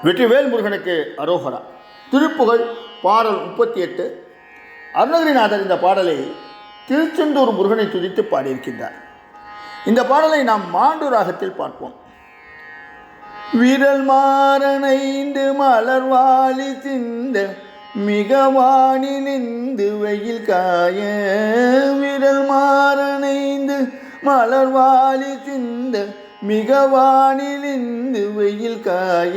வெற்றிவேல் முருகனுக்கு அரோகரா. திருப்புகழ் பாடல் 38. அருணகிரிநாதர் இந்த பாடலை திருச்செந்தூர் முருகனை துதித்து பாடியிருக்கின்றார். இந்த பாடலை நாம் மாண்டு ராகத்தில் பார்ப்போம். விரல் மாறனைந்து மலர்வாளி சிந்த மிகவானிலிந்து வெயில் காய, விரல் மாறனைந்து மலர்வாளி சிந்த மிகவானிலிந்து வெயில் காய,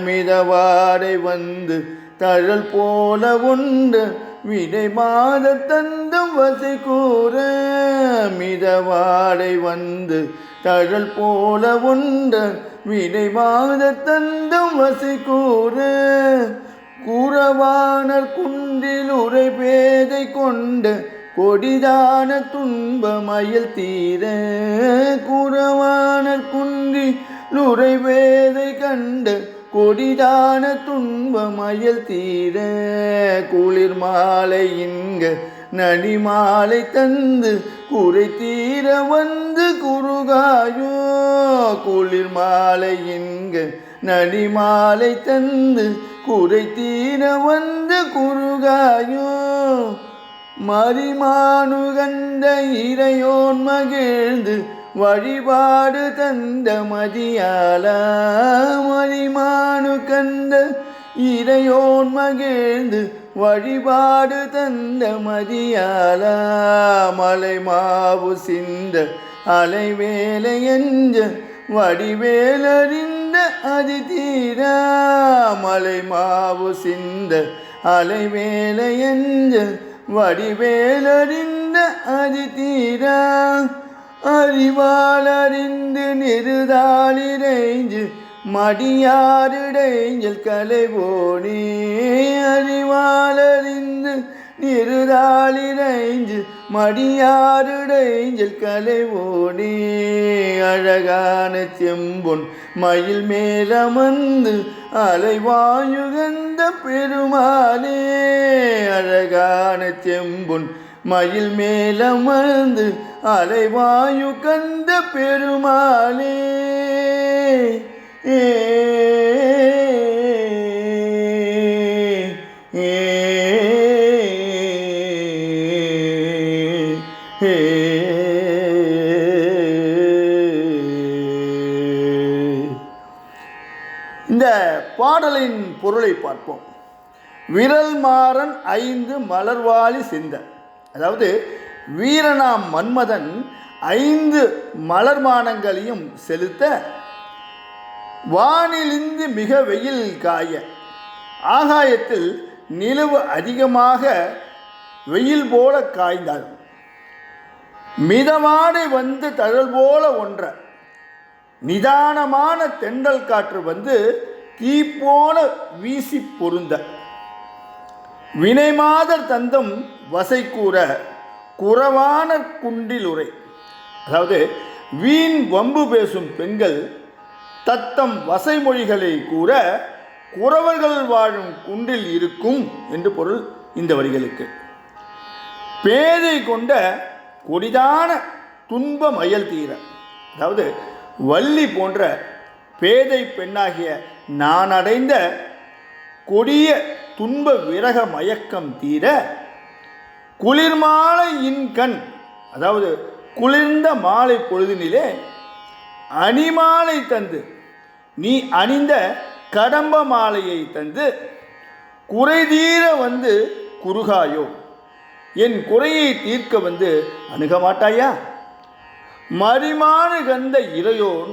மிதவாடை வந்து தழல் போல உண்டு விடை மாத தந்தம் வசை கூற, மிதவாடை வந்து தழல் போல உண்டு விடை மாத தந்தம் வசை கூற, குறவானர் குன்றில் உரை பேதை கொண்ட கொடிதான துன்ப மயில் தீர, குறவானர் குன்றில் உரை பேதை கண்ட கொடிதான துன்ப மயில் தீர, குளிர் மாலை இங்க நனிமாலை தந்து குறை தீர வந்து குறுகாயோ, குளிர் மாலை இங்க நனிமாலை தந்து குறை தீர வந்து குறுகாயோ, மரிமானு கண்ட இறையோன் மகிழ்ந்து வழிபாடு தந்த மதியாலா, மரிமானு கண்ட இறையோன் மகிழ்ந்து வழிபாடு தந்த மதியாலா, மலை மாவு சிந்த அலைவேலை எஞ்ச வடிவேலறிந்த அதிதீரா, மலை மாவு சிந்த அலைவேலை எஞ்ச வடிவேலறிந்த அதிதீரா, அறிவாளறிந்து நிறுதாளிரைஞ்சு மடியாரிடைஞ்சல் கலைவோனே, அறிவாளறிந்து நிறுதாளிரைஞ்சு மடியாரிடைஞ்சல் கலைவோனே, அழகான செம்பொன் மயில் மேலமர்ந்து அலைவாயுகந்த பெருமாளே, அழகான செம்பொன் மயில் மேலமர்ந்து அலைவாயு கந்த பெருமாளே, இந்த பாடலின் பொருளை பார்ப்போம். விரல் மாறன் 5 மலர்வாளி சிந்த, அதாவது வீரனாம் மன்மதன் 5 மலர்மானங்களையும் செலுத்த, வானிலிருந்து மிக வெயில் காய, ஆகாயத்தில் நிலவு அதிகமாக வெயில் போல காய்ந்தார், மிதவாடை வந்து தழல் போல ஒன்ற, நிதானமான தென்றல் காற்று வந்து தீ போல வீசி பொருந்த, வினைமாதர் தந்தம் வசை கூற குறவான குன்றில் உரை, அதாவது வீண் வம்பு பேசும் பெண்கள் தத்தம் வசைமொழிகளை கூற குறவர்கள் வாழும் குன்றில் இருக்கும் என்று பொருள் இந்த வரிகளுக்கு. பேதை கொண்ட கொடிதான துன்ப மயல் தீர, அதாவது வள்ளி போன்ற பேதை பெண்ணாகிய நான் அடைந்த கொடிய துன்ப விரக மயக்கம் தீர, குளிர் மாலை இன்கண், அதாவது குளிர்ந்த மாலை பொழுதினிலே அணிமாலை தந்து, நீ அணிந்த கடம்ப மாலையை தந்து குறைதீர வந்து குறுகாயோ, என் குறையை தீர்க்க வந்து அணுக மாட்டாயா, மரிமானு கந்த இறையோன்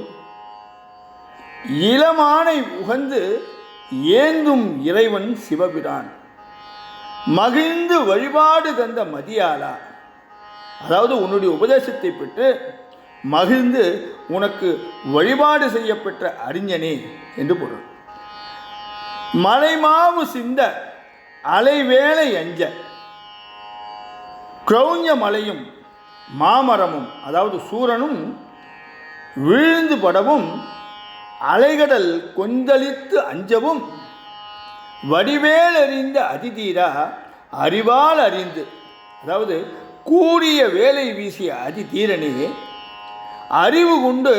இளமானை உகந்து ஏந்தும் இறைவன் சிவபிரான், மகிழ்ந்து வழிபாடு தந்த மதியாலா, அதாவது உன்னுடைய உபதேசத்தை பெற்று மகிழ்ந்து உனக்கு வழிபாடு செய்யப்பெற்ற அறிஞனே என்று பொருள். மலைமாவு சிந்த அலைவேளை அஞ்ச, கிரௌஞ்ச மலையும் மாமரமும், அதாவது சூரனும் விழுந்து படவும் அலைகடல் கொந்தளித்து அஞ்சவும், வடிவேல் அறிந்த அதிதீரா அறிவால் அறிந்து, அதாவது கூடிய வேலை வீசிய அதிதீரனே அறிவு கொண்டு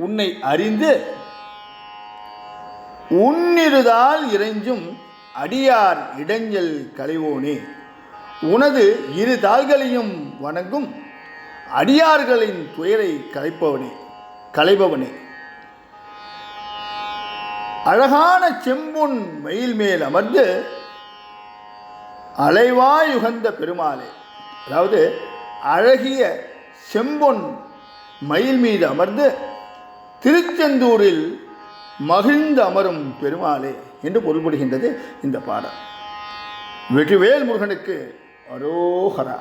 உன்னை அறிந்து உன்னிருதால் இறைஞ்சும் அடியார் இடைஞ்சல் களைவோனே, உனது இரு தாள்களையும் வணங்கும் அடியார்களின் துயரை களைபவனே, அழகான செம்பொன் மயில் மேல் அமர்ந்து அலைவாயுகந்த பெருமாளே, அதாவது அழகிய செம்பொன் மயில் மீது அமர்ந்து திருச்செந்தூரில் மகிழ்ந்து அமரும் பெருமாளே என்று பொருள்படுகின்றது இந்த பாடல். வெற்றிவேல் முருகனுக்கு அரோகரா.